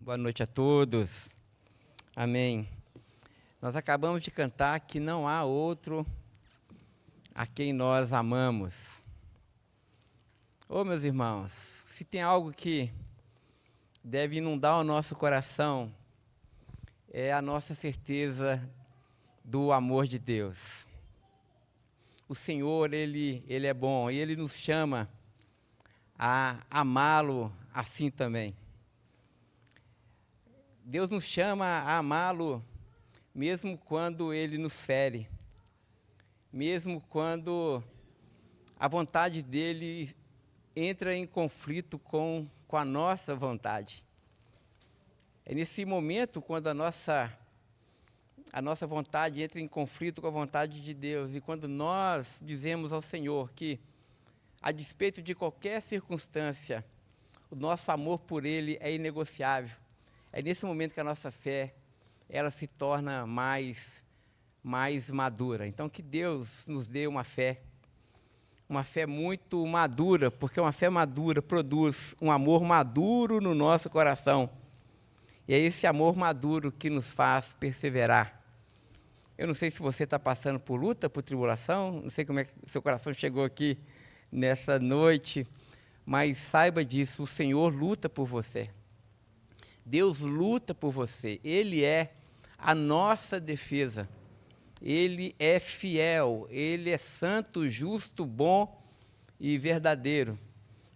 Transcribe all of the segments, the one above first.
Boa noite a todos. Amém. Nós acabamos de cantar que não há outro a quem nós amamos. Ô, meus irmãos, se tem algo que deve inundar o nosso coração, é a nossa certeza do amor de Deus. O Senhor, Ele é bom e Ele nos chama a amá-lo assim também. Deus nos chama a amá-lo mesmo quando Ele nos fere, mesmo quando a vontade dEle entra em conflito com a nossa vontade. É nesse momento quando a nossa vontade entra em conflito com a vontade de Deus, e quando nós dizemos ao Senhor que, a despeito de qualquer circunstância, o nosso amor por Ele é inegociável. É nesse momento que a nossa fé, ela se torna mais madura. Então, que Deus nos dê uma fé muito madura, porque uma fé madura produz um amor maduro no nosso coração. E é esse amor maduro que nos faz perseverar. Eu não sei se você está passando por luta, por tribulação, não sei como é que seu coração chegou aqui nessa noite, mas saiba disso, o Senhor luta por você. Deus luta por você, Ele é a nossa defesa, Ele é fiel, Ele é santo, justo, bom e verdadeiro.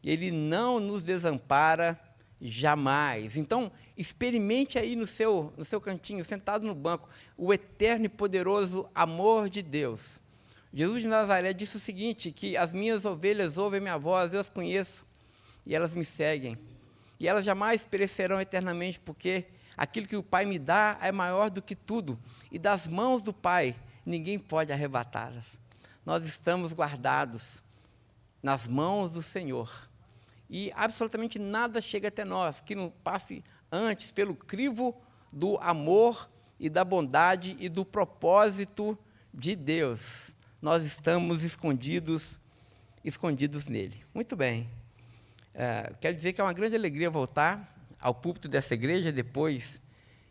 Ele não nos desampara jamais. Então, experimente aí no seu cantinho, sentado no banco, o eterno e poderoso amor de Deus. Jesus de Nazaré disse o seguinte, que as minhas ovelhas ouvem minha voz, eu as conheço e elas me seguem. E elas jamais perecerão eternamente, porque aquilo que o Pai me dá é maior do que tudo. E das mãos do Pai, ninguém pode arrebatá-las. Nós estamos guardados nas mãos do Senhor. E absolutamente nada chega até nós que não passe antes pelo crivo do amor e da bondade e do propósito de Deus. Nós estamos escondidos nele. Muito bem. Quero dizer que é uma grande alegria voltar ao púlpito dessa igreja depois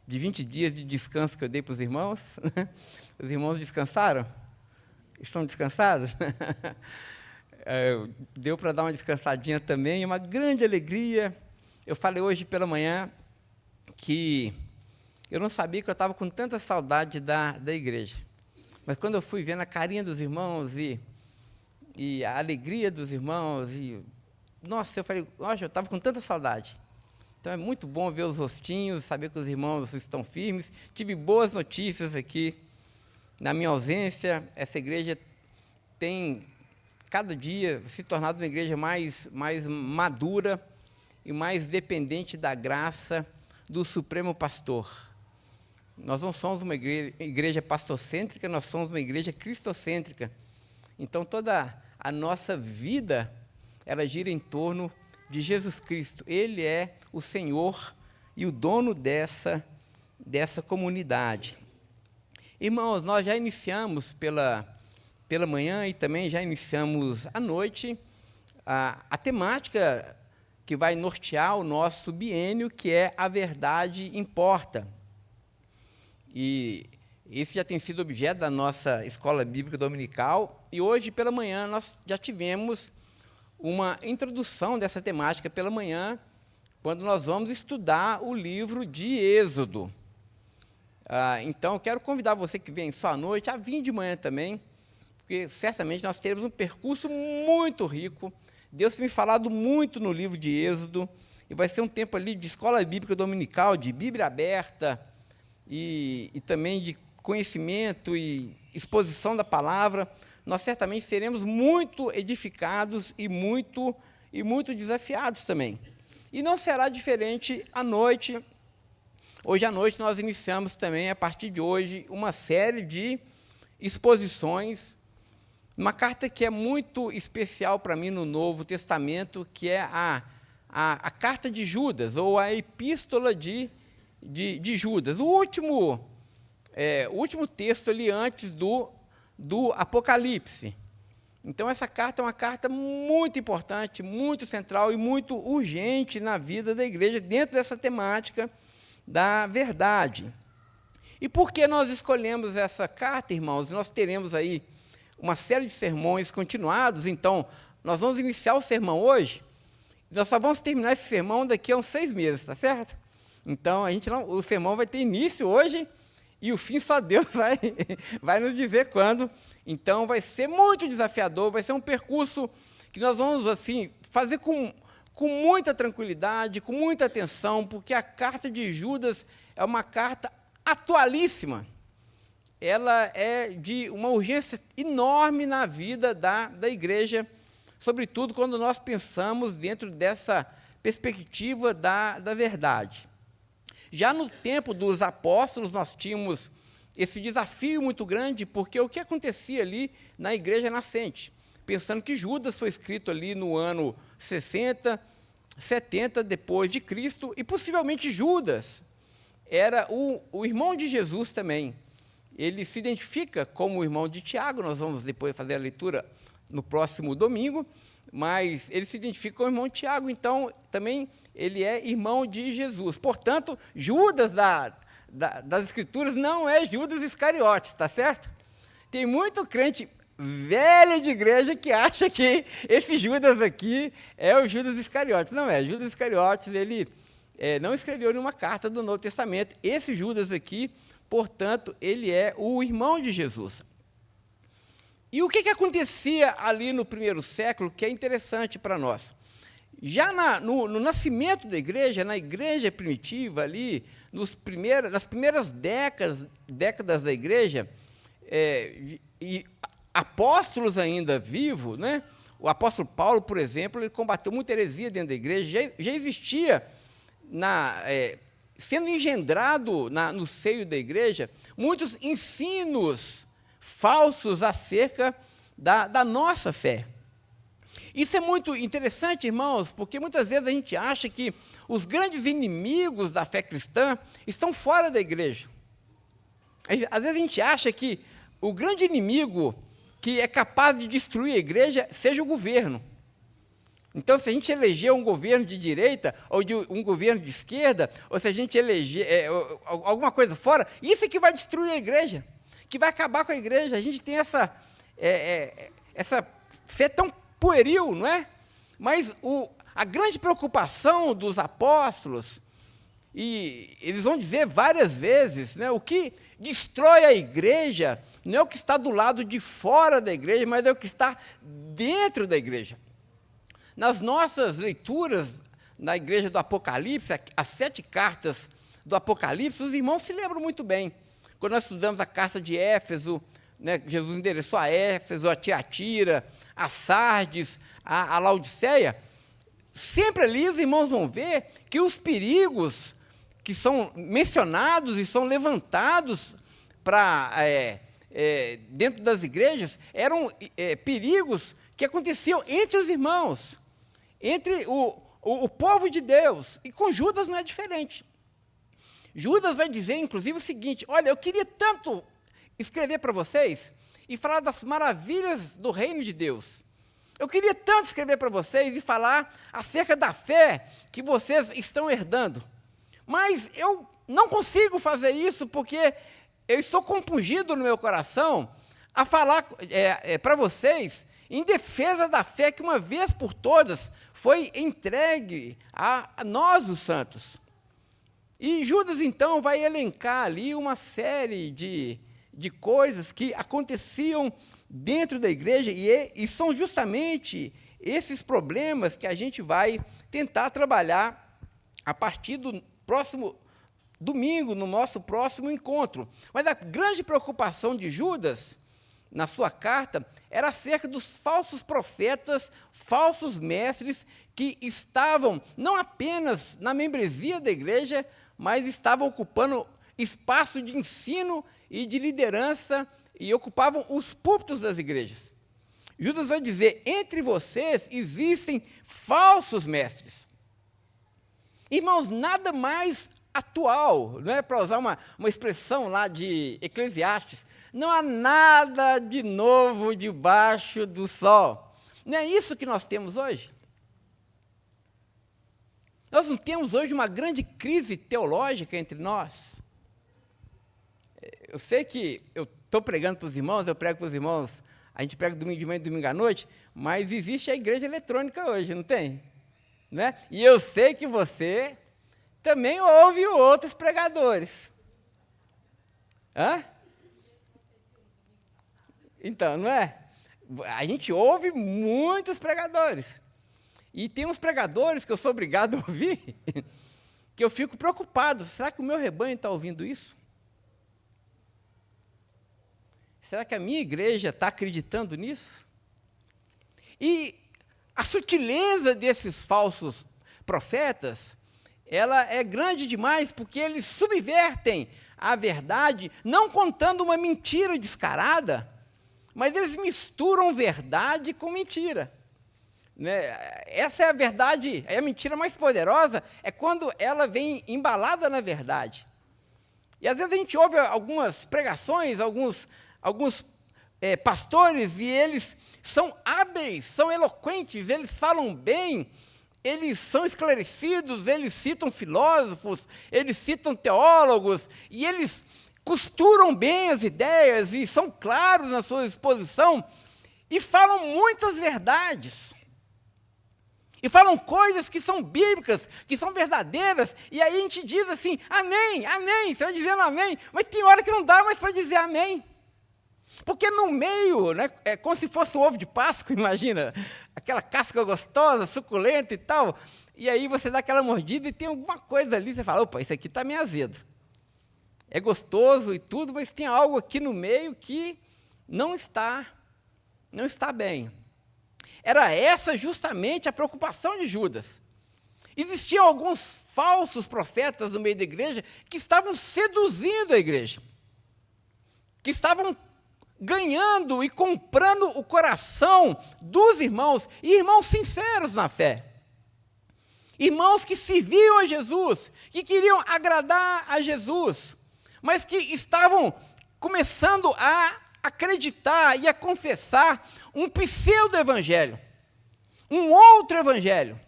de 20 dias de descanso que eu dei para os irmãos. Os irmãos descansaram? Estão descansados? Deu para dar uma descansadinha também, é uma grande alegria. Eu falei hoje pela manhã que eu não sabia que eu estava com tanta saudade da igreja. Mas quando eu fui vendo a carinha dos irmãos e a alegria dos irmãos, nossa, eu falei, nossa, eu estava com tanta saudade. Então é muito bom ver os rostinhos, saber que os irmãos estão firmes. Tive boas notícias aqui. Na minha ausência, essa igreja tem, cada dia, se tornado uma igreja mais madura e mais dependente da graça do Supremo Pastor. Nós não somos uma igreja pastorcêntrica, nós somos uma igreja cristocêntrica. Então, toda a nossa vida, ela gira em torno de Jesus Cristo. Ele é o Senhor e o dono dessa comunidade. Irmãos, nós já iniciamos pela manhã e também já iniciamos à noite a temática que vai nortear o nosso biênio, que é A Verdade Importa. E esse já tem sido objeto da nossa escola bíblica dominical, e hoje pela manhã nós já tivemos uma introdução dessa temática pela manhã, quando nós vamos estudar o livro de Êxodo. Então, eu quero convidar você que vem só à noite a vir de manhã também, porque certamente nós teremos um percurso muito rico. Deus tem me falado muito no livro de Êxodo, e vai ser um tempo ali de escola bíblica dominical, de Bíblia aberta, e também de conhecimento e exposição da palavra. Nós certamente seremos muito edificados e muito desafiados também. E não será diferente à noite. Hoje à noite nós iniciamos também, a partir de hoje, uma série de exposições, uma carta que é muito especial para mim no Novo Testamento, que é a carta de Judas, ou a epístola de Judas. O último texto ali antes do Apocalipse. Então, essa carta é uma carta muito importante, muito central e muito urgente na vida da igreja, dentro dessa temática da verdade. E por que nós escolhemos essa carta, irmãos? Nós teremos aí uma série de sermões continuados, então, nós vamos iniciar o sermão hoje, nós só vamos terminar esse sermão daqui a uns 6 meses, tá certo? Então, o sermão vai ter início hoje, e o fim só Deus vai nos dizer quando. Então, vai ser muito desafiador, vai ser um percurso que nós vamos assim fazer com muita tranquilidade, com muita atenção, porque a carta de Judas é uma carta atualíssima. Ela é de uma urgência enorme na vida da igreja, sobretudo quando nós pensamos dentro dessa perspectiva da verdade. Já no tempo dos apóstolos, nós tínhamos esse desafio muito grande, porque o que acontecia ali na igreja nascente? Pensando que Judas foi escrito ali no ano 60, 70 depois de Cristo, e possivelmente Judas era o irmão de Jesus também. Ele se identifica como o irmão de Tiago, nós vamos depois fazer a leitura no próximo domingo, mas ele se identifica com o irmão de Tiago, então também ele é irmão de Jesus. Portanto, Judas das Escrituras não é Judas Iscariotes, está certo? Tem muito crente velho de igreja que acha que esse Judas aqui é o Judas Iscariotes. Não é, Judas Iscariotes, ele não escreveu nenhuma carta do Novo Testamento. Esse Judas aqui, portanto, ele é o irmão de Jesus. E o que acontecia ali no primeiro século, que é interessante para nós? Já no nascimento da igreja, na igreja primitiva, ali, nas primeiras décadas da igreja, e apóstolos ainda vivos, né? O apóstolo Paulo, por exemplo, ele combateu muita heresia dentro da igreja, já existia, sendo engendrado no seio da igreja, muitos ensinos falsos acerca da nossa fé. Isso é muito interessante, irmãos, porque muitas vezes a gente acha que os grandes inimigos da fé cristã estão fora da igreja. Às vezes a gente acha que o grande inimigo que é capaz de destruir a igreja seja o governo. Então, se a gente eleger um governo de direita, ou um governo de esquerda, ou se a gente eleger alguma coisa fora, isso é que vai destruir a igreja, que vai acabar com a igreja. A gente tem essa fé tão pueril, não é? Mas a grande preocupação dos apóstolos, e eles vão dizer várias vezes, né, o que destrói a igreja não é o que está do lado de fora da igreja, mas é o que está dentro da igreja. Nas nossas leituras, na igreja do Apocalipse, as 7 cartas do Apocalipse, os irmãos se lembram muito bem. Quando nós estudamos a carta de Éfeso, né, Jesus endereçou a Éfeso, a Tiatira, a Sardes, a Laodiceia, sempre ali os irmãos vão ver que os perigos que são mencionados e são levantados dentro das igrejas eram perigos que aconteciam entre os irmãos, entre o povo de Deus. E com Judas não é diferente. Judas vai dizer, inclusive, o seguinte: olha, eu queria tanto escrever para vocês e falar das maravilhas do reino de Deus. Eu queria tanto escrever para vocês e falar acerca da fé que vocês estão herdando. Mas eu não consigo fazer isso porque eu estou compungido no meu coração a falar para vocês em defesa da fé que uma vez por todas foi entregue a nós, os santos. E Judas, então, vai elencar ali uma série de coisas que aconteciam dentro da igreja, e são justamente esses problemas que a gente vai tentar trabalhar a partir do próximo domingo, no nosso próximo encontro. Mas a grande preocupação de Judas, na sua carta, era acerca dos falsos profetas, falsos mestres, que estavam não apenas na membresia da igreja, mas estavam ocupando espaço de ensino e de liderança, e ocupavam os púlpitos das igrejas. Judas vai dizer: entre vocês existem falsos mestres. Irmãos, nada mais atual, não é para usar uma expressão lá de Eclesiastes, não há nada de novo debaixo do sol. Não é isso que nós temos hoje? Nós não temos hoje uma grande crise teológica entre nós? Eu sei que eu estou pregando para os irmãos, eu prego para os irmãos, a gente prega domingo de manhã e domingo à noite, mas existe a igreja eletrônica hoje, não tem? Né? E eu sei que você também ouve outros pregadores. Hã? Então, não é? A gente ouve muitos pregadores. E tem uns pregadores que eu sou obrigado a ouvir, que eu fico preocupado. Será que o meu rebanho está ouvindo isso? Será que a minha igreja está acreditando nisso? E a sutileza desses falsos profetas, ela é grande demais, porque eles subvertem a verdade, não contando uma mentira descarada, mas eles misturam verdade com mentira. Né? Essa é a verdade, é a mentira mais poderosa, é quando ela vem embalada na verdade. E às vezes a gente ouve algumas pregações, alguns pastores, e eles são hábeis, são eloquentes, eles falam bem, eles são esclarecidos, eles citam filósofos, eles citam teólogos, e eles costuram bem as ideias, e são claros na sua exposição, e falam muitas verdades. E falam coisas que são bíblicas, que são verdadeiras, e aí a gente diz assim, amém, amém, você vai dizendo amém, mas tem hora que não dá mais para dizer amém. Porque no meio, né, é como se fosse um ovo de Páscoa, imagina, aquela casca gostosa, suculenta e tal, e aí você dá aquela mordida e tem alguma coisa ali, você fala, opa, isso aqui está meio azedo. É gostoso e tudo, mas tem algo aqui no meio que não está bem. Era essa justamente a preocupação de Judas. Existiam alguns falsos profetas no meio da igreja que estavam seduzindo a igreja, que estavam ganhando e comprando o coração dos irmãos, e irmãos sinceros na fé. Irmãos que serviam a Jesus, que queriam agradar a Jesus, mas que estavam começando a acreditar e a confessar um pseudo-evangelho, um outro evangelho,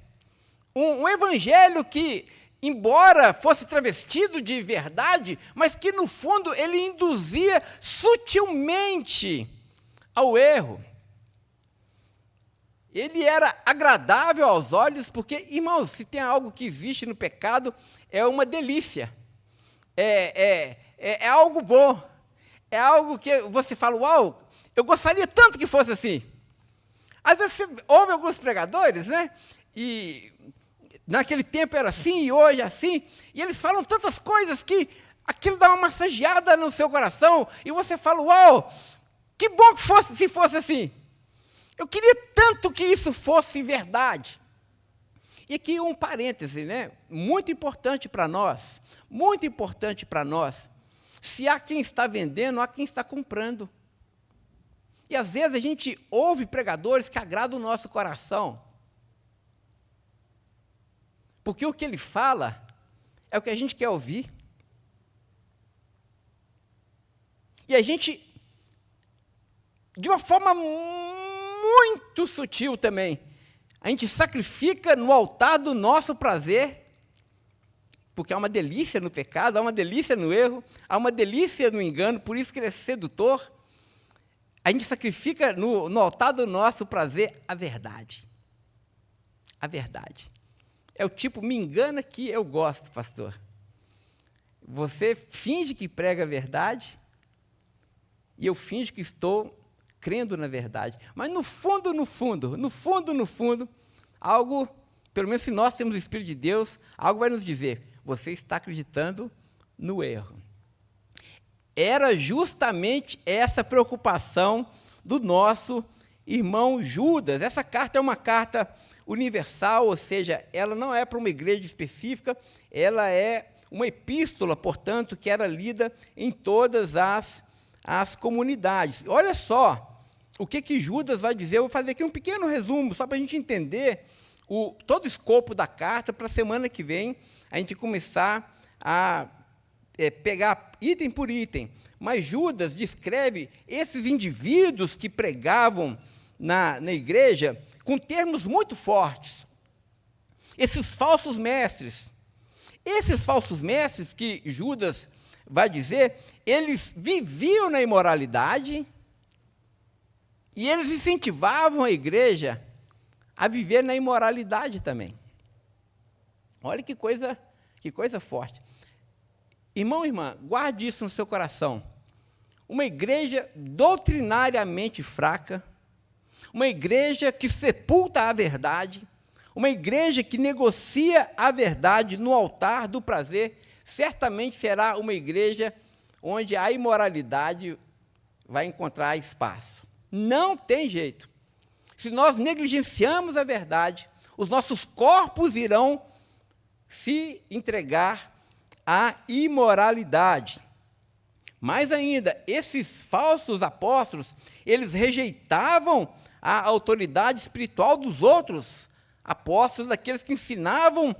um evangelho que, embora fosse travestido de verdade, mas que, no fundo, ele induzia sutilmente ao erro. Ele era agradável aos olhos, porque, irmãos, se tem algo que existe no pecado, é uma delícia. É algo bom. É algo que você fala, uau, eu gostaria tanto que fosse assim. Às vezes você ouve alguns pregadores, né? E naquele tempo era assim, e hoje é assim, e eles falam tantas coisas que aquilo dá uma massageada no seu coração, e você fala, uau, que bom que fosse, se fosse assim. Eu queria tanto que isso fosse verdade. E aqui um parêntese, né? Muito importante para nós, muito importante para nós. Se há quem está vendendo, há quem está comprando. E às vezes a gente ouve pregadores que agradam o nosso coração, porque o que ele fala é o que a gente quer ouvir. E a gente, de uma forma muito sutil também, a gente sacrifica no altar do nosso prazer, porque há uma delícia no pecado, há uma delícia no erro, há uma delícia no engano, por isso que ele é sedutor. A gente sacrifica no altar do nosso prazer a verdade. A verdade. É o tipo, me engana que eu gosto, pastor. Você finge que prega a verdade, e eu finjo que estou crendo na verdade. Mas no fundo, algo, pelo menos se nós temos o Espírito de Deus, algo vai nos dizer, você está acreditando no erro. Era justamente essa preocupação do nosso irmão Judas. Essa carta é uma carta universal, ou seja, ela não é para uma igreja específica, ela é uma epístola, portanto, que era lida em todas as comunidades. Olha só o que Judas vai dizer, eu vou fazer aqui um pequeno resumo, só para a gente entender todo o escopo da carta, para a semana que vem a gente começar a pegar item por item, mas Judas descreve esses indivíduos que pregavam na igreja com termos muito fortes. Esses falsos mestres. Esses falsos mestres que Judas vai dizer, eles viviam na imoralidade e eles incentivavam a igreja a viver na imoralidade também. Olha que coisa forte. Irmão e irmã, guarde isso no seu coração. Uma igreja doutrinariamente fraca, uma igreja que sepulta a verdade, uma igreja que negocia a verdade no altar do prazer, certamente será uma igreja onde a imoralidade vai encontrar espaço. Não tem jeito. Se nós negligenciamos a verdade, os nossos corpos irão se entregar à imoralidade. Mais ainda, esses falsos apóstolos, eles rejeitavam a autoridade espiritual dos outros apóstolos, daqueles que ensinavam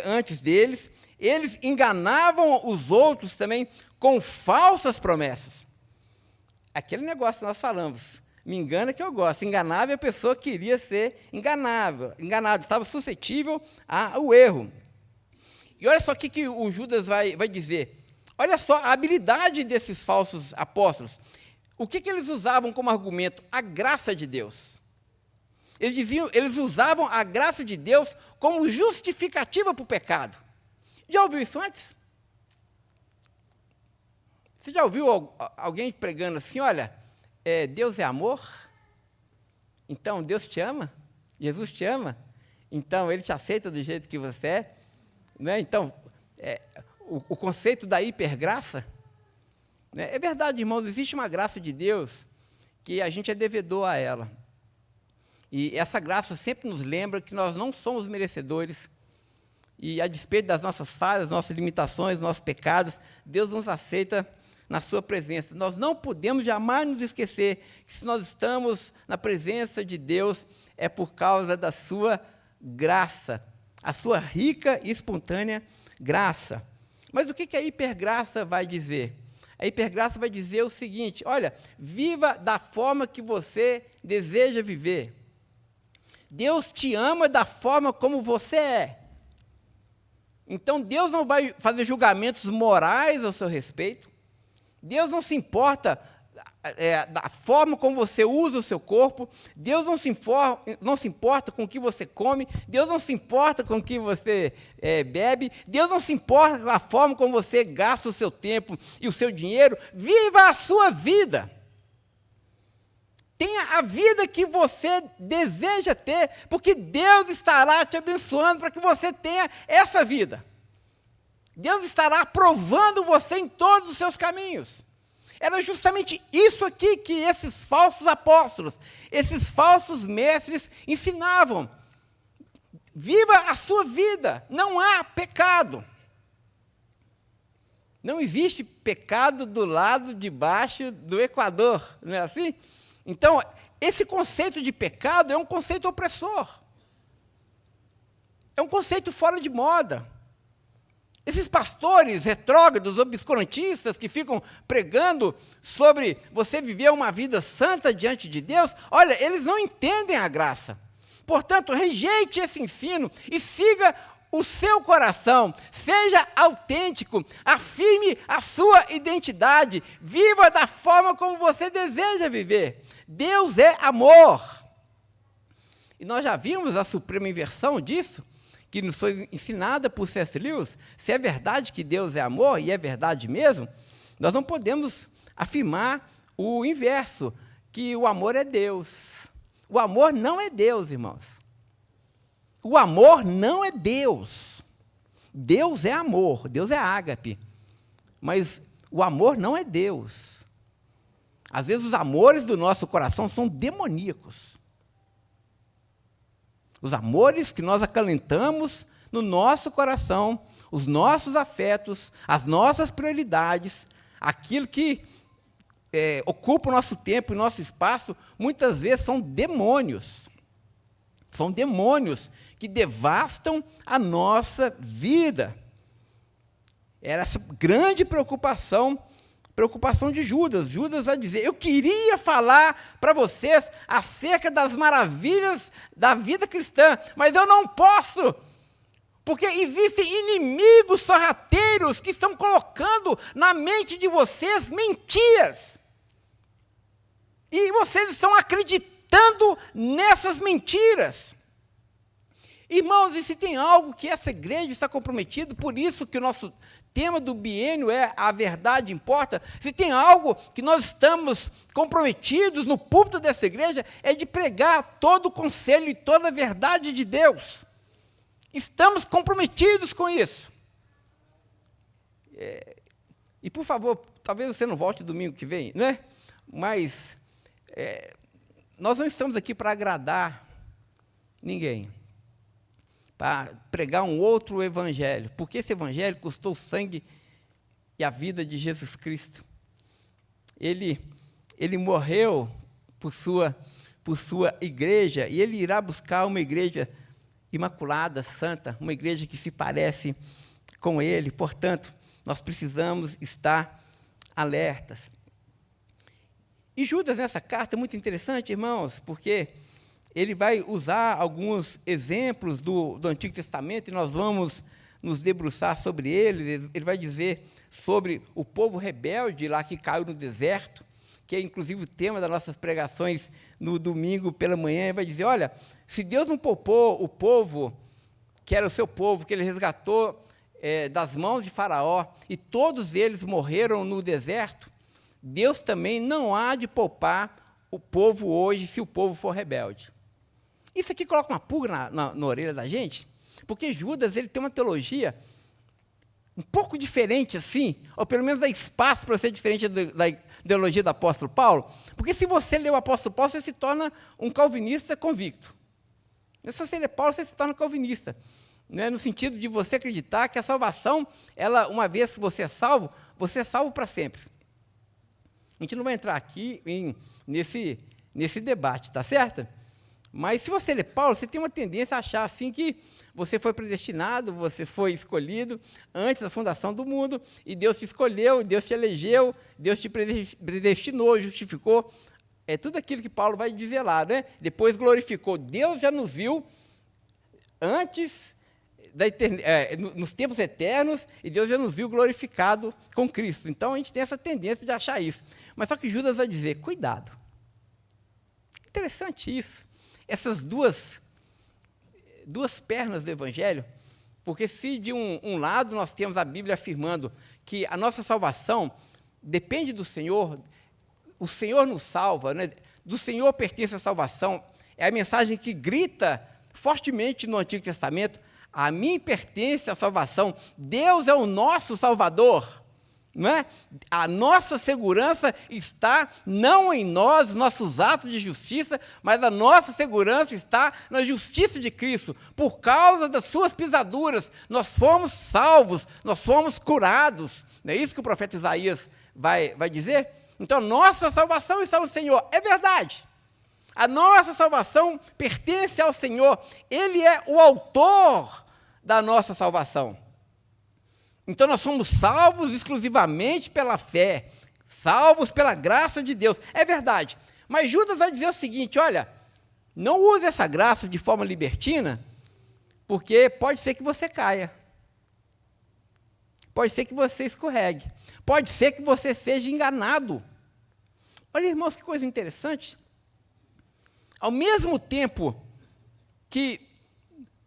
antes deles. Eles enganavam os outros também com falsas promessas. Aquele negócio que nós falamos, me engana que eu gosto. Enganável é a pessoa que queria ser enganado, estava suscetível ao erro. E olha só o que o Judas vai dizer. Olha só a habilidade desses falsos apóstolos. O que eles usavam como argumento? A graça de Deus. Eles usavam a graça de Deus como justificativa para o pecado. Já ouviu isso antes? Você já ouviu alguém pregando assim, olha, Deus é amor? Então Deus te ama? Jesus te ama? Então Ele te aceita do jeito que você é? Né? Então, o conceito da hipergraça, né? É verdade, irmãos, existe uma graça de Deus que a gente é devedor a ela. E essa graça sempre nos lembra que nós não somos merecedores. E a despeito das nossas falhas, nossas limitações, nossos pecados, Deus nos aceita na sua presença. Nós não podemos jamais nos esquecer que se nós estamos na presença de Deus, é por causa da sua graça, a sua rica e espontânea graça. Mas o que a hipergraça vai dizer? A hipergraça vai dizer o seguinte, olha, viva da forma que você deseja viver. Deus te ama da forma como você é. Então, Deus não vai fazer julgamentos morais ao seu respeito. Deus não se importa da forma como você usa o seu corpo. Deus não se importa com o que você come. Deus não se importa com o que você bebe. Deus não se importa da forma como você gasta o seu tempo e o seu dinheiro. Viva a sua vida. Tenha a vida que você deseja ter, porque Deus estará te abençoando para que você tenha essa vida. Deus estará aprovando você em todos os seus caminhos. Era justamente isso aqui que esses falsos apóstolos, esses falsos mestres ensinavam. Viva a sua vida, não há pecado. Não existe pecado do lado de baixo do Equador, não é assim? Então, esse conceito de pecado é um conceito opressor. É um conceito fora de moda. Esses pastores retrógrados, obscurantistas, que ficam pregando sobre você viver uma vida santa diante de Deus, olha, eles não entendem a graça. Portanto, rejeite esse ensino e siga o seu coração, seja autêntico, afirme a sua identidade, viva da forma como você deseja viver. Deus é amor. E nós já vimos a suprema inversão disso, que nos foi ensinada por C.S. Lewis. Se é verdade que Deus é amor, e é verdade mesmo, nós não podemos afirmar o inverso, que o amor é Deus. O amor não é Deus, irmãos. O amor não é Deus. Deus é amor, Deus é ágape. Mas o amor não é Deus. Às vezes os amores do nosso coração são demoníacos. Os amores que nós acalentamos no nosso coração, os nossos afetos, as nossas prioridades, aquilo que ocupa o nosso tempo e o nosso espaço, muitas vezes são demônios. São demônios que devastam a nossa vida. Era essa grande preocupação de Judas. Judas vai dizer, eu queria falar para vocês acerca das maravilhas da vida cristã, mas eu não posso, porque existem inimigos sorrateiros que estão colocando na mente de vocês mentiras. E vocês estão acreditando nessas mentiras. Irmãos, e se tem algo que essa igreja está comprometida, por isso que o nosso tema do biênio é a verdade importa, se tem algo que nós estamos comprometidos no púlpito dessa igreja, é de pregar todo o conselho e toda a verdade de Deus. Estamos comprometidos com isso. E por favor, talvez você não volte domingo que vem, né? Mas nós não estamos aqui para agradar ninguém, para pregar um outro evangelho, porque esse evangelho custou o sangue e a vida de Jesus Cristo. Ele morreu por sua igreja, e ele irá buscar uma igreja imaculada, santa, uma igreja que se parece com ele. Portanto, nós precisamos estar alertas. E Judas, nessa carta, é muito interessante, irmãos, porque ele vai usar alguns exemplos do Antigo Testamento, e nós vamos nos debruçar sobre eles. Ele vai dizer sobre o povo rebelde lá que caiu no deserto, que é inclusive o tema das nossas pregações no domingo pela manhã. Ele vai dizer, olha, se Deus não poupou o povo, que era o seu povo, que ele resgatou das mãos de Faraó, e todos eles morreram no deserto, Deus também não há de poupar o povo hoje, se o povo for rebelde. Isso aqui coloca uma pulga na orelha da gente, porque Judas ele tem uma teologia um pouco diferente assim, ou pelo menos dá espaço para ser diferente da ideologia do apóstolo Paulo, porque se você lê o apóstolo Paulo, você se torna um calvinista convicto. Se você lê Paulo, você se torna calvinista, né? No sentido de você acreditar que a salvação, ela, uma vez que você é salvo para sempre. A gente não vai entrar aqui nesse debate, tá certo? Mas se você lê Paulo, você tem uma tendência a achar assim que você foi predestinado, você foi escolhido antes da fundação do mundo, e Deus te escolheu, Deus te elegeu, Deus te predestinou, justificou. É tudo aquilo que Paulo vai dizer lá, né? Depois glorificou. Deus já nos viu antes, nos tempos eternos, e Deus já nos viu glorificado com Cristo. Então, a gente tem essa tendência de achar isso. Mas só que Judas vai dizer, cuidado. Interessante isso. Essas duas pernas do Evangelho, porque se de um lado nós temos a Bíblia afirmando que a nossa salvação depende do Senhor, o Senhor nos salva, né? Do Senhor pertence a salvação, é a mensagem que grita fortemente no Antigo Testamento, a mim pertence a salvação, Deus é o nosso Salvador. Não é? A nossa segurança está não em nós, nossos atos de justiça, mas a nossa segurança está na justiça de Cristo. Por causa das suas pisaduras, nós fomos salvos, nós fomos curados. Não é isso que o profeta Isaías vai dizer? Então, nossa salvação está no Senhor. É verdade. A nossa salvação pertence ao Senhor. Ele é o autor da nossa salvação. Então, nós somos salvos exclusivamente pela fé, salvos pela graça de Deus. É verdade. Mas Judas vai dizer o seguinte, olha, não use essa graça de forma libertina, porque pode ser que você caia. Pode ser que você escorregue. Pode ser que você seja enganado. Olha, irmãos, que coisa interessante. Ao mesmo tempo que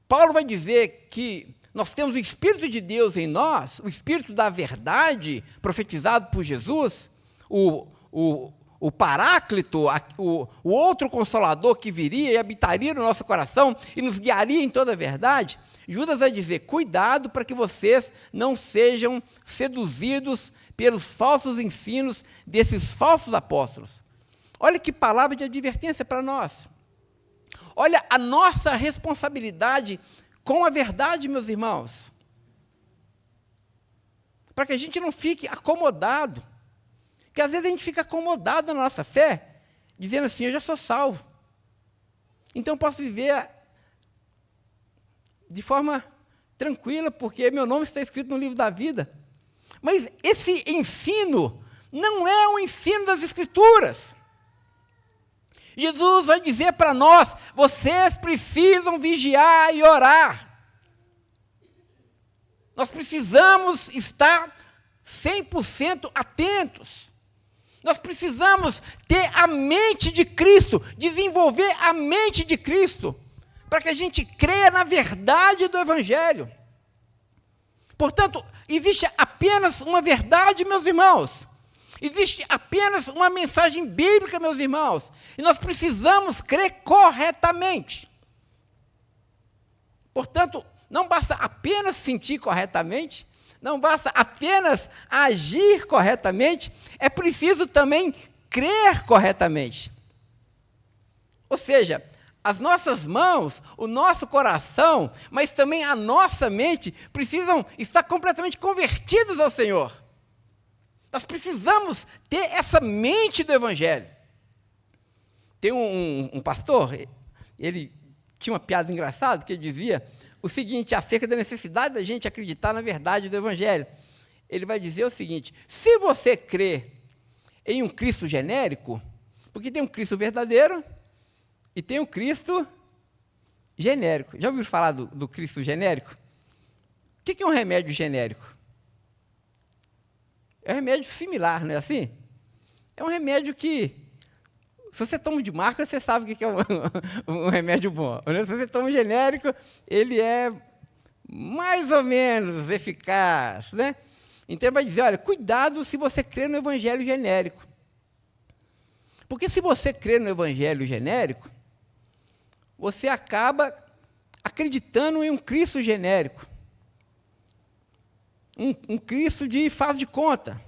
Paulo vai dizer que nós temos o Espírito de Deus em nós, o Espírito da verdade, profetizado por Jesus, o Paráclito, o outro Consolador que viria e habitaria no nosso coração e nos guiaria em toda a verdade. Judas vai dizer, cuidado para que vocês não sejam seduzidos pelos falsos ensinos desses falsos apóstolos. Olha que palavra de advertência para nós. Olha a nossa responsabilidade com a verdade, meus irmãos, para que a gente não fique acomodado, porque às vezes a gente fica acomodado na nossa fé, dizendo assim, eu já sou salvo, então eu posso viver de forma tranquila, porque meu nome está escrito no livro da vida, Mas esse ensino não é o ensino das Escrituras. Jesus vai dizer para nós: vocês precisam vigiar e orar. Nós precisamos estar 100% atentos. Nós precisamos ter a mente de Cristo, desenvolver a mente de Cristo, para que a gente creia na verdade do Evangelho. Portanto, existe apenas uma verdade, meus irmãos. Existe apenas uma mensagem bíblica, meus irmãos. E nós precisamos crer corretamente. Portanto, não basta apenas sentir corretamente, não basta apenas agir corretamente, é preciso também crer corretamente. Ou seja, as nossas mãos, o nosso coração, mas também a nossa mente precisam estar completamente convertidos ao Senhor. Nós precisamos ter essa mente do Evangelho. Tem um pastor, ele tinha uma piada engraçada, que ele dizia o seguinte, acerca da necessidade da gente acreditar na verdade do Evangelho. Ele vai dizer o seguinte: se você crê em um Cristo genérico, porque tem um Cristo verdadeiro e tem um Cristo genérico. Já ouviu falar do Cristo genérico? O que é um remédio genérico? É um remédio similar, não é assim? É um remédio que, se você toma de marca, você sabe o que é um remédio bom. Se você toma um genérico, ele é mais ou menos eficaz, né? Então, ele vai dizer, olha, cuidado se você crê no evangelho genérico. Porque se você crê no evangelho genérico, você acaba acreditando em um Cristo genérico. Um Cristo de faz de conta.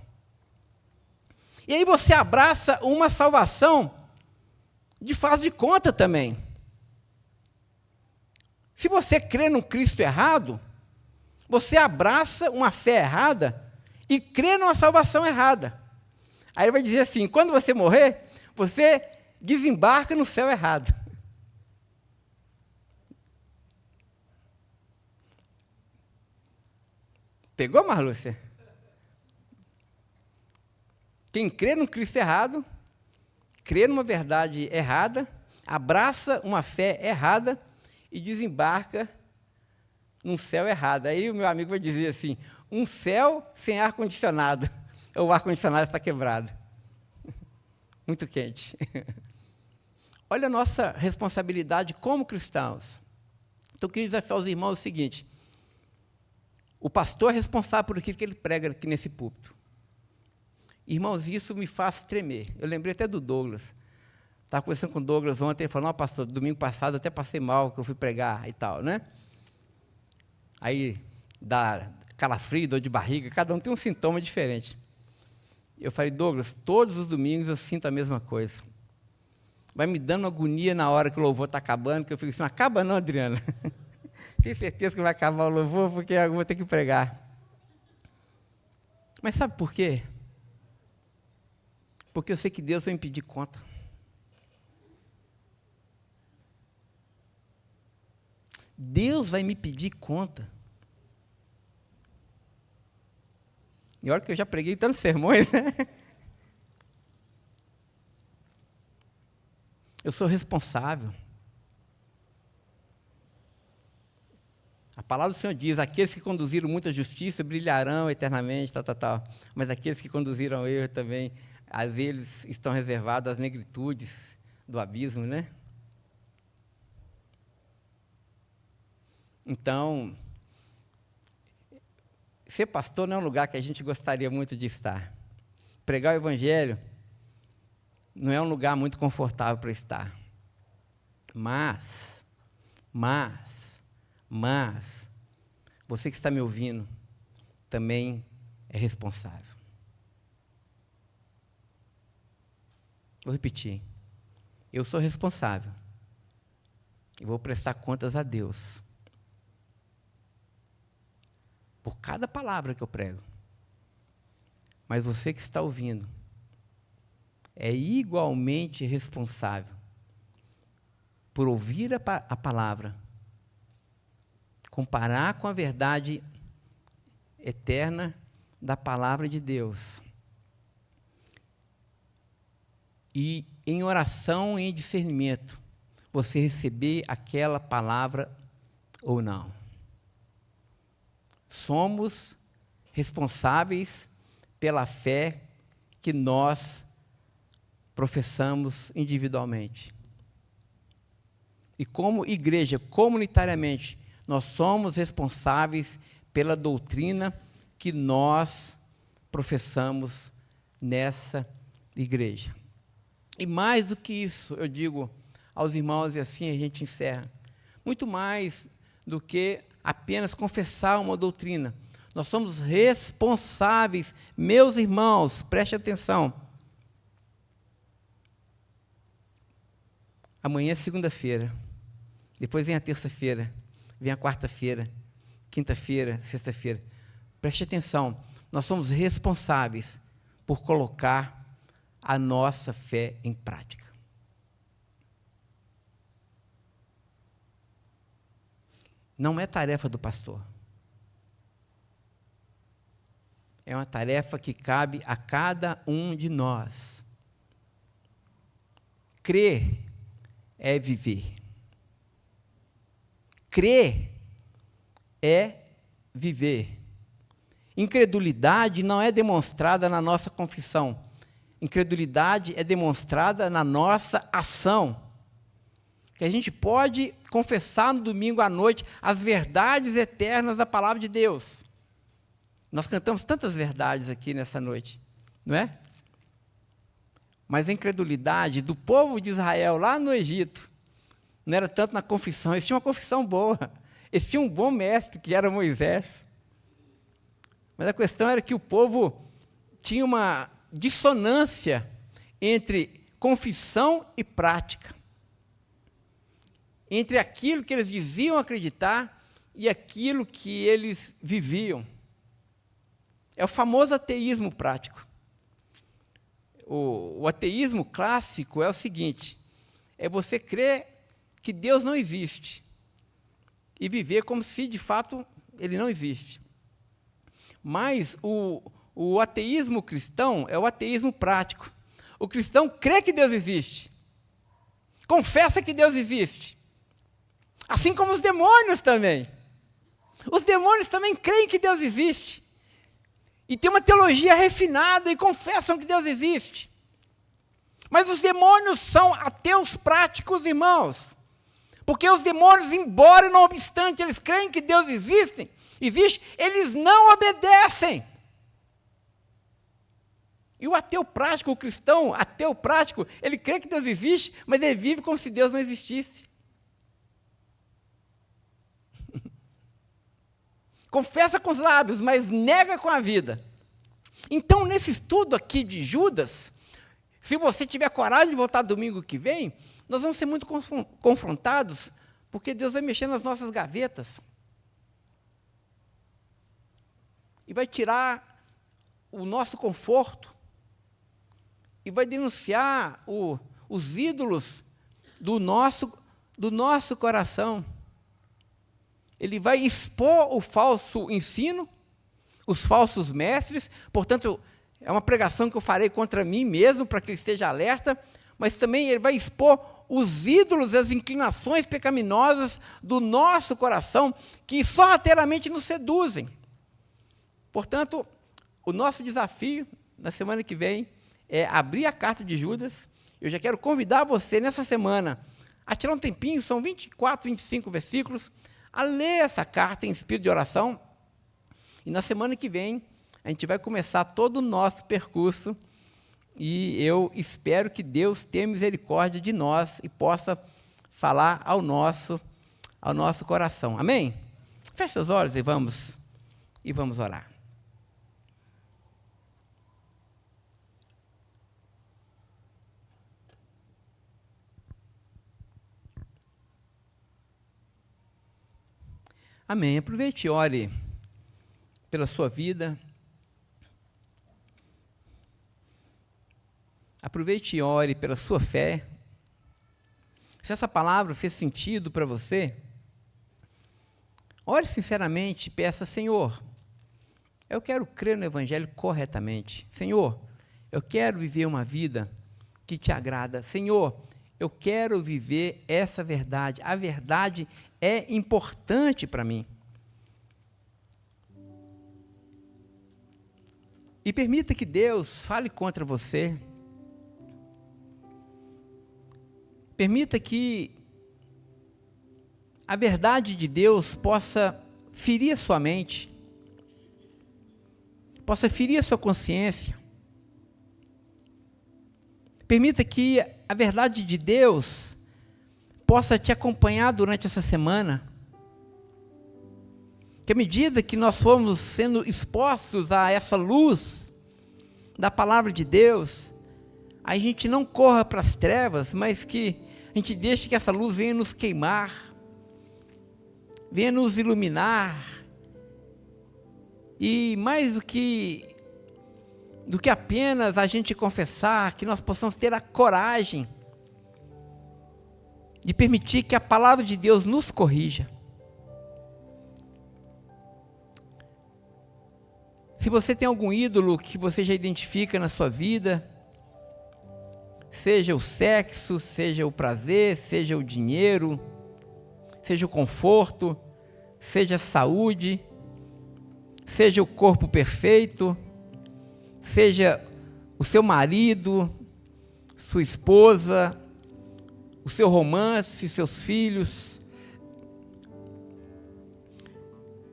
E aí você abraça uma salvação de faz de conta também. Se você crê num Cristo errado, você abraça uma fé errada e crê numa salvação errada. Aí ele vai dizer assim, quando você morrer, você desembarca no céu errado. Pegou, Marlúcia? Quem crê num Cristo errado, crê numa verdade errada, abraça uma fé errada e desembarca num céu errado. Aí o meu amigo vai dizer assim, um céu sem ar-condicionado, ou o ar-condicionado está quebrado. Muito quente. Olha a nossa responsabilidade como cristãos. Então, eu queria desafiar os irmãos o seguinte, o pastor é responsável por aquilo que ele prega aqui nesse púlpito. Irmãos, isso me faz tremer. Eu lembrei até do Douglas. Estava conversando com o Douglas ontem, ele falou, não, pastor, domingo passado eu até passei mal, que eu fui pregar e tal, né? Aí, dá calafrio, dor de barriga, cada um tem um sintoma diferente. Eu falei, Douglas, todos os domingos eu sinto a mesma coisa. Vai me dando agonia na hora que o louvor está acabando, que eu fico assim, não acaba não, Adriana. Tenho certeza que vai acabar o louvor, porque eu vou ter que pregar. Mas sabe por quê? Porque eu sei que Deus vai me pedir conta. Deus vai me pedir conta. E olha que eu já preguei tantos sermões, né? Eu sou responsável. A palavra do Senhor diz, aqueles que conduziram muita justiça brilharão eternamente, tal, tal, tal. Mas aqueles que conduziram erro também, às vezes estão reservados às negritudes do abismo, né? Então, ser pastor não é um lugar que a gente gostaria muito de estar. Pregar o evangelho não é um lugar muito confortável para estar. Mas, você que está me ouvindo, também é responsável. Vou repetir. Eu sou responsável. E vou prestar contas a Deus. Por cada palavra que eu prego. Mas você que está ouvindo, é igualmente responsável por ouvir a palavra, comparar com a verdade eterna da palavra de Deus e em oração e em discernimento, você receber aquela palavra ou não. Somos responsáveis pela fé que nós professamos individualmente. E como igreja, comunitariamente, nós somos responsáveis pela doutrina que nós professamos nessa igreja. E mais do que isso, eu digo aos irmãos, e assim a gente encerra, muito mais do que apenas confessar uma doutrina. Nós somos responsáveis, meus irmãos, preste atenção. Amanhã é segunda-feira, depois vem a terça-feira, vem a quarta-feira, quinta-feira, sexta-feira. Preste atenção, nós somos responsáveis por colocar a nossa fé em prática. Não é tarefa do pastor. É uma tarefa que cabe a cada um de nós. Crer é viver. Crer é viver. Incredulidade não é demonstrada na nossa confissão. Incredulidade é demonstrada na nossa ação. Que a gente pode confessar no domingo à noite as verdades eternas da palavra de Deus. Nós cantamos tantas verdades aqui nessa noite, não é? Mas a incredulidade do povo de Israel lá no Egito não era tanto na confissão, eles tinham uma confissão boa, eles tinham um bom mestre que era Moisés. Mas a questão era que o povo tinha uma dissonância entre confissão e prática. Entre aquilo que eles diziam acreditar e aquilo que eles viviam. É o famoso ateísmo prático. O ateísmo clássico é o seguinte, é você crer que Deus não existe e viver como se, de fato, ele não existe. Mas o ateísmo cristão é o ateísmo prático. O cristão crê que Deus existe, confessa que Deus existe, assim como os demônios também. Os demônios também creem que Deus existe. E tem uma teologia refinada e confessam que Deus existe. Mas os demônios são ateus práticos, irmãos. Porque os demônios, embora não obstante eles creem que Deus existe, eles não obedecem. E o ateu prático, o cristão ateu prático, ele crê que Deus existe, mas ele vive como se Deus não existisse. Confessa com os lábios, mas nega com a vida. Então, nesse estudo aqui de Judas, se você tiver coragem de voltar domingo que vem, nós vamos ser muito confrontados, porque Deus vai mexer nas nossas gavetas. E vai tirar o nosso conforto. E vai denunciar os ídolos do nosso coração. Ele vai expor o falso ensino, os falsos mestres. Portanto, é uma pregação que eu farei contra mim mesmo, para que eu esteja alerta, mas também ele vai expor os ídolos, as inclinações pecaminosas do nosso coração, que sorrateiramente nos seduzem. Portanto, o nosso desafio, na semana que vem, é abrir a carta de Judas. Eu já quero convidar você, nessa semana, a tirar um tempinho, são 24, 25 versículos, a ler essa carta em espírito de oração, e na semana que vem a gente vai começar todo o nosso percurso, e eu espero que Deus tenha misericórdia de nós e possa falar ao nosso coração. Amém? Feche seus olhos e vamos orar. Amém. Aproveite e ore pela sua vida. Aproveite e ore pela sua fé. Se essa palavra fez sentido para você, ore sinceramente e peça, Senhor, Eu quero crer no Evangelho corretamente. Senhor, eu quero viver uma vida que te agrada. Senhor, eu quero viver essa verdade. A verdade é importante para mim. E permita que Deus fale contra você. Permita que a verdade de Deus possa ferir a sua mente, possa ferir a sua consciência. Permita que a verdade de Deus possa te acompanhar durante essa semana. Que à medida que nós formos sendo expostos a essa luz da palavra de Deus, a gente não corra para as trevas, mas que a gente deixe que essa luz venha nos queimar, venha nos iluminar. E mais do que apenas a gente confessar, que nós possamos ter a coragem de permitir que a palavra de Deus nos corrija. Se você tem algum ídolo que você já identifica na sua vida, seja o sexo, seja o prazer, seja o dinheiro, seja o conforto, seja a saúde, seja o corpo perfeito, seja o seu marido, sua esposa, o seu romance, seus filhos.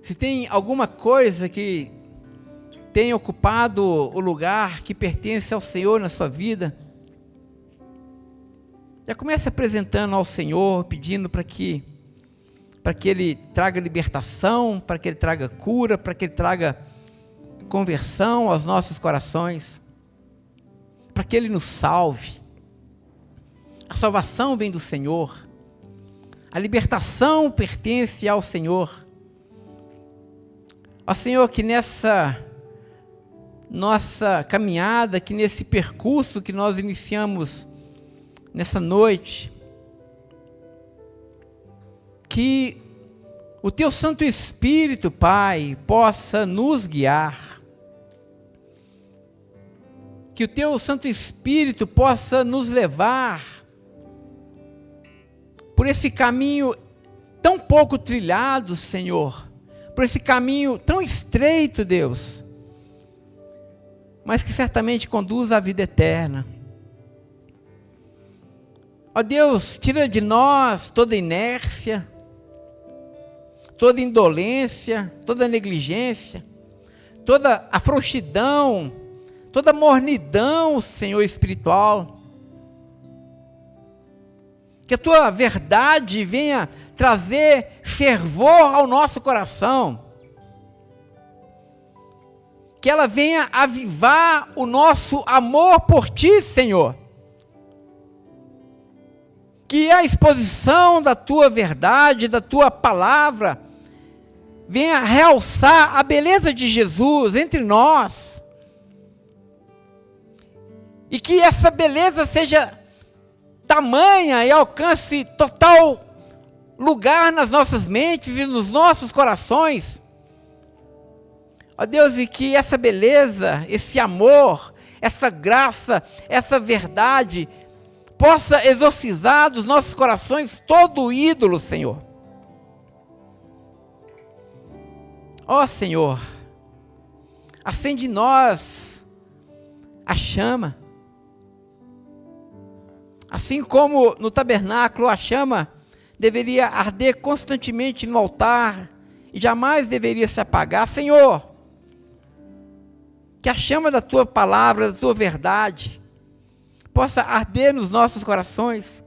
Se tem alguma coisa que tenha ocupado o lugar que pertence ao Senhor na sua vida, já comece apresentando ao Senhor, pedindo para que Ele traga libertação, para que Ele traga cura, para que Ele traga conversão aos nossos corações, para que Ele nos salve. A salvação vem do Senhor, a libertação pertence ao Senhor. Ó Senhor, que nessa nossa caminhada, que nesse percurso que nós iniciamos nessa noite, que o Teu Santo Espírito, Pai, possa nos guiar, que o Teu Santo Espírito possa nos levar por esse caminho tão pouco trilhado, Senhor, por esse caminho tão estreito, Deus, mas que certamente conduz à vida eterna. Ó Deus, tira de nós toda inércia, toda indolência, toda negligência, toda a frouxidão, toda a mornidão, Senhor espiritual. Que a Tua verdade venha trazer fervor ao nosso coração. Que ela venha avivar o nosso amor por Ti, Senhor. Que a exposição da Tua verdade, da Tua palavra, venha realçar a beleza de Jesus entre nós. E que essa beleza seja tamanha e alcance total lugar nas nossas mentes e nos nossos corações. Ó Deus, e que essa beleza, esse amor, essa graça, essa verdade possa exorcizar dos nossos corações todo ídolo, Senhor. Ó Senhor, acende em nós a chama. Assim como no tabernáculo a chama deveria arder constantemente no altar e jamais deveria se apagar, Senhor, que a chama da Tua palavra, da Tua verdade, possa arder nos nossos corações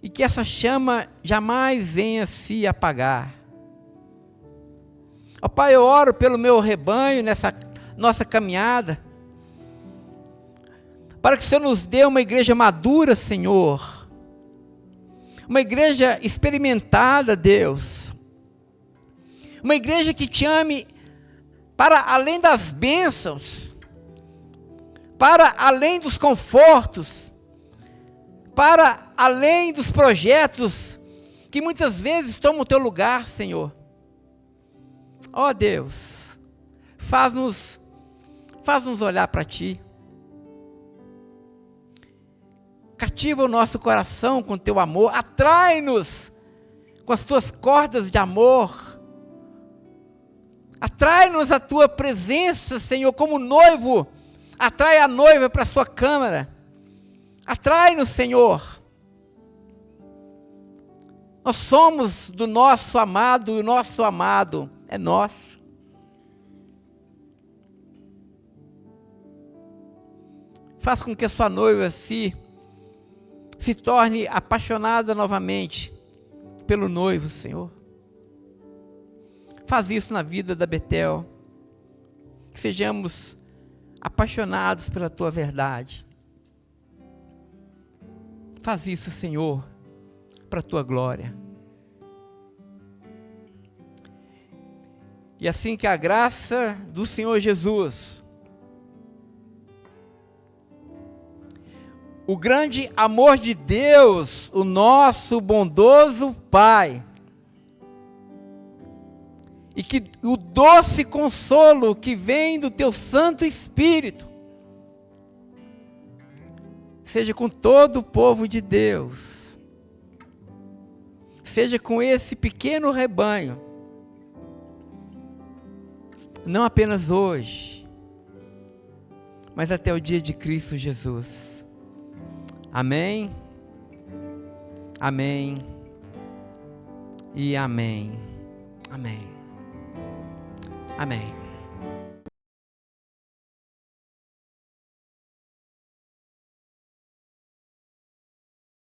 e que essa chama jamais venha se apagar. Ó Pai, eu oro pelo meu rebanho nessa nossa caminhada, para que o Senhor nos dê uma igreja madura, Senhor, uma igreja experimentada, Deus, uma igreja que Te ame para além das bênçãos, para além dos confortos, para além dos projetos que muitas vezes tomam o Teu lugar, Senhor. Ó Deus, faz-nos olhar para Ti. Cativa o nosso coração com Teu amor, atrai-nos com as Tuas cordas de amor. Atrai-nos a Tua presença, Senhor, como noivo atrai a noiva para a sua câmara. Atrai-nos, Senhor. Nós somos do nosso amado e o nosso amado é nosso. Faz com que a sua noiva se torne apaixonada novamente pelo noivo, Senhor. Faz isso na vida da Betel. Que sejamos apaixonados pela Tua verdade. Faz isso, Senhor, para a Tua glória. E assim que a graça do Senhor Jesus, o grande amor de Deus, o nosso bondoso Pai, e que o doce consolo que vem do Teu Santo Espírito, seja com todo o povo de Deus, seja com esse pequeno rebanho, não apenas hoje, mas até o dia de Cristo Jesus. Amém, amém e amém, amém, amém.